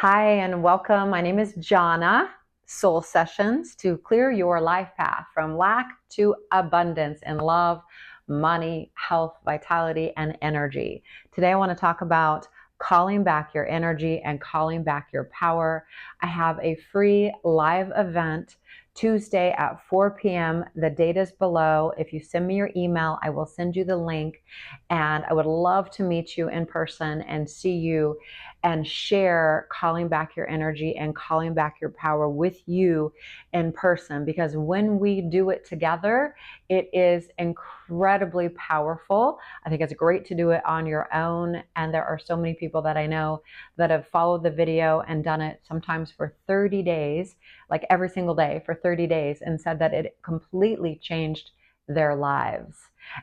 Hi and welcome. My name is Johnna. Soul Sessions to clear your life path from lack to abundance in love, money, health, vitality, and energy. Today I want to talk about calling back your energy and calling back your power. I have a free live event Tuesday at 4 p.m. The date is below. If you send me your email, I will send you the link. And I would love to meet you in person and see you and share calling back your energy and calling back your power with you in person. Because when we do it together, it is incredibly powerful. I think it's great to do it on your own. And there are so many people that I know that have followed the video and done it sometimes for 30 days, like every single day for 30 days, and said that it completely changed their lives.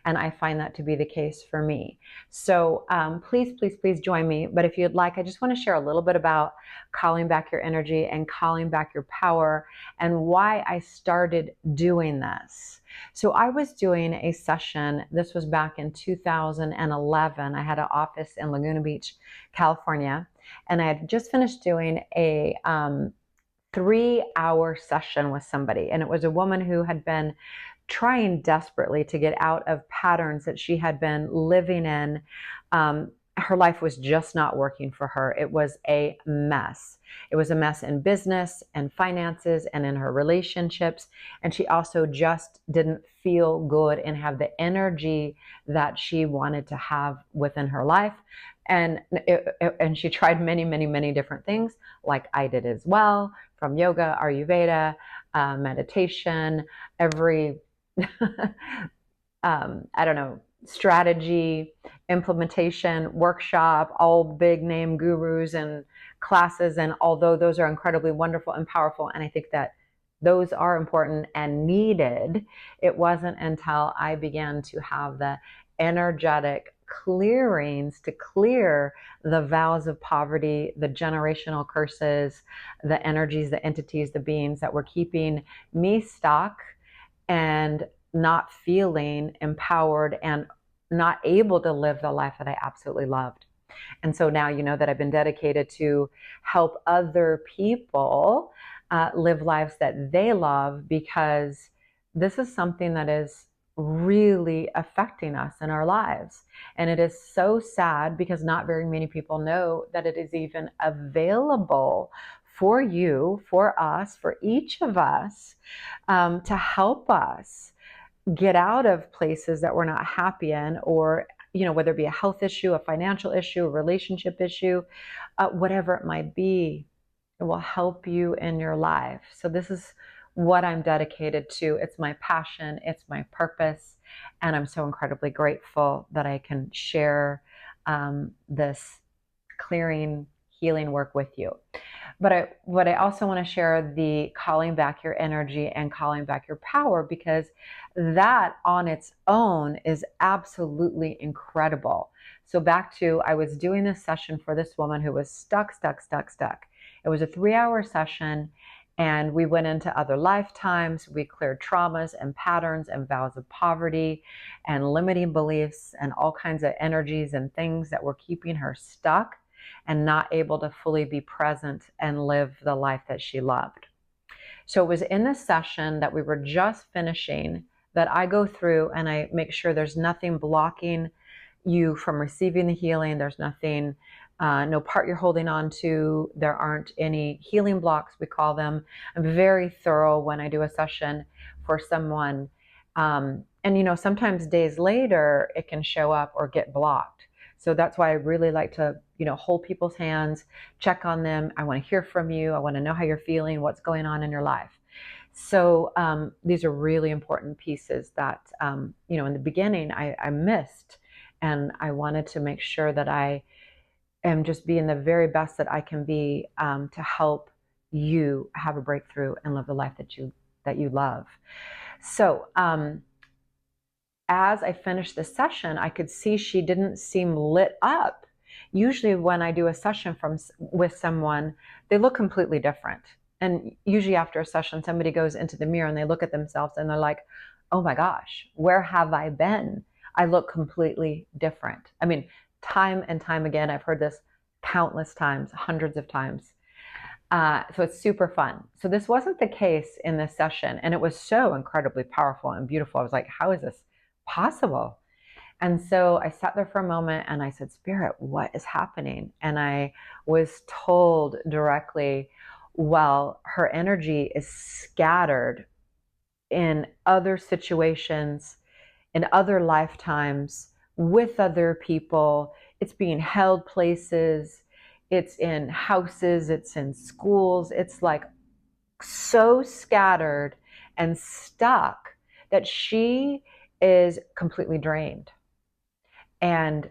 And I find that to be the case for me. So please join me. But if you'd like, I just want to share a little bit about calling back your energy and calling back your power and why I started doing this. So I was doing a session. This was back in 2011. I had an office in Laguna Beach, California, and I had just finished doing a 3-hour session with somebody. And it was a woman who had been trying desperately to get out of patterns that she had been living in. Her life was just not working for her. It was a mess. It was a mess in business and finances and in her relationships. And she also just didn't feel good and have the energy that she wanted to have within her life. And she tried many different things, like I did as well, from yoga, Ayurveda, meditation, every I don't know, strategy, implementation, workshop, all big name gurus and classes. And although those are incredibly wonderful and powerful, and I think that those are important and needed, it wasn't until I began to have the energetic clearings to clear the vows of poverty, the generational curses, the energies, the entities, the beings that were keeping me stuck and not feeling empowered and not able to live the life that I absolutely loved. And so now you know that I've been dedicated to help other people live lives that they love, because this is something that is really affecting us in our lives. And it is so sad because not very many people know that it is even available for you, for us, for each of us, to help us get out of places that we're not happy in, or whether it be a health issue, a financial issue, a relationship issue, whatever it might be. It will help you in your life. So this is what I'm dedicated to. It's my passion, it's my purpose, and I'm so incredibly grateful that I can share this clearing, healing work with you. But I also want to share the calling back your energy and calling back your power, because that on its own is absolutely incredible. So back to, I was doing this session for this woman who was stuck. It was a 3-hour session, and we went into other lifetimes. We cleared traumas and patterns and vows of poverty and limiting beliefs and all kinds of energies and things that were keeping her stuck and not able to fully be present and live the life that she loved. So it was in this session that we were just finishing that I go through and I make sure there's nothing blocking you from receiving the healing. There's nothing, no part you're holding on to. There aren't any healing blocks, we call them. I'm very thorough when I do a session for someone. And sometimes days later, it can show up or get blocked. So that's why I really like to, hold people's hands, check on them. I want to hear from you. I want to know how you're feeling, what's going on in your life. So these are really important pieces that, in the beginning I missed, and I wanted to make sure that I am just being the very best that I can be, to help you have a breakthrough and live the life that you love. So as I finished the session, I could see she didn't seem lit up. Usually when I do a session with someone, they look completely different. And usually after a session, somebody goes into the mirror and they look at themselves and they're like, oh my gosh, where have I been? I look completely different. I mean, time and time again, I've heard this countless times, hundreds of times. So it's super fun. So this wasn't the case in this session, and it was so incredibly powerful and beautiful. I was like, how is this possible? And so I sat there for a moment and I said, Spirit, what is happening? And I was told directly, well, her energy is scattered in other situations, in other lifetimes, with other people. It's being held places, it's in houses, it's in schools. It's like so scattered and stuck that she is completely drained. And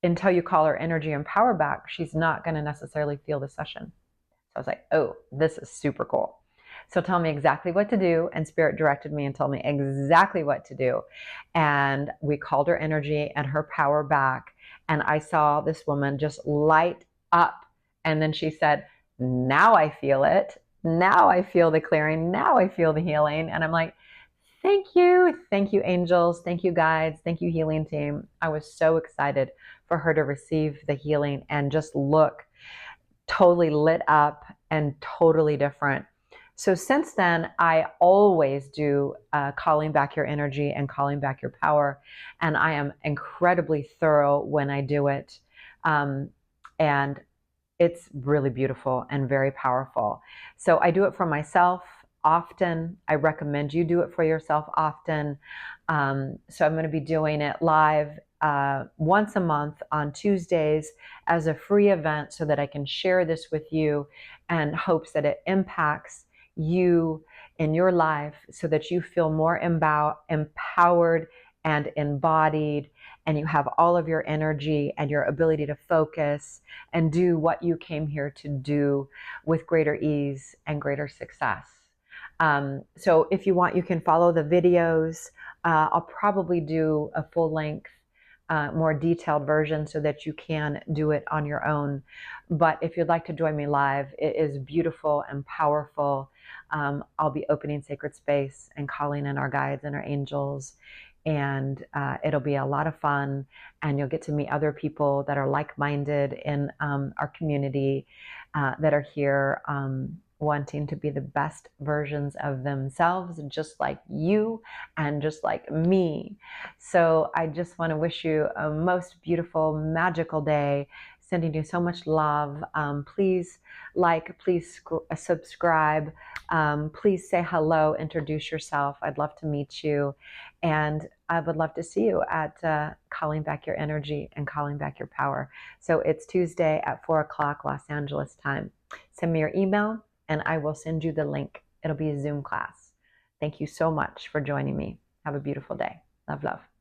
until you call her energy and power back, she's not going to necessarily feel the session. So I was like, oh, this is super cool. So tell me exactly what to do. And Spirit directed me and told me exactly what to do. And we called her energy and her power back. And I saw this woman just light up. And then she said, now I feel it. Now I feel the clearing. Now I feel the healing. And I'm like, thank you. Thank you, angels. Thank you, guides. Thank you, healing team. I was so excited for her to receive the healing and just look totally lit up and totally different. So since then, I always do calling back your energy and calling back your power. And I am incredibly thorough when I do it. And it's really beautiful and very powerful. So I do it for myself often. I recommend you do it for yourself often. So I'm going to be doing it live once a month on Tuesdays as a free event so that I can share this with you and hopes that it impacts you in your life so that you feel more empowered and embodied, and you have all of your energy and your ability to focus and do what you came here to do with greater ease and greater success. So if you want, you can follow the videos. I'll probably do a full length, more detailed version so that you can do it on your own. But if you'd like to join me live, it is beautiful and powerful. I'll be opening sacred space and calling in our guides and our angels. And it'll be a lot of fun, and you'll get to meet other people that are like-minded in our community that are here wanting to be the best versions of themselves, just like you and just like me. So I just want to wish you a most beautiful, magical day. Sending you so much love. Please like, please subscribe. Please say hello, introduce yourself. I'd love to meet you. And I would love to see you at Calling Back Your Energy and Calling Back Your Power. So it's Tuesday at 4 o'clock Los Angeles time. Send me your email and I will send you the link. It'll be a Zoom class. Thank you so much for joining me. Have a beautiful day. Love, love.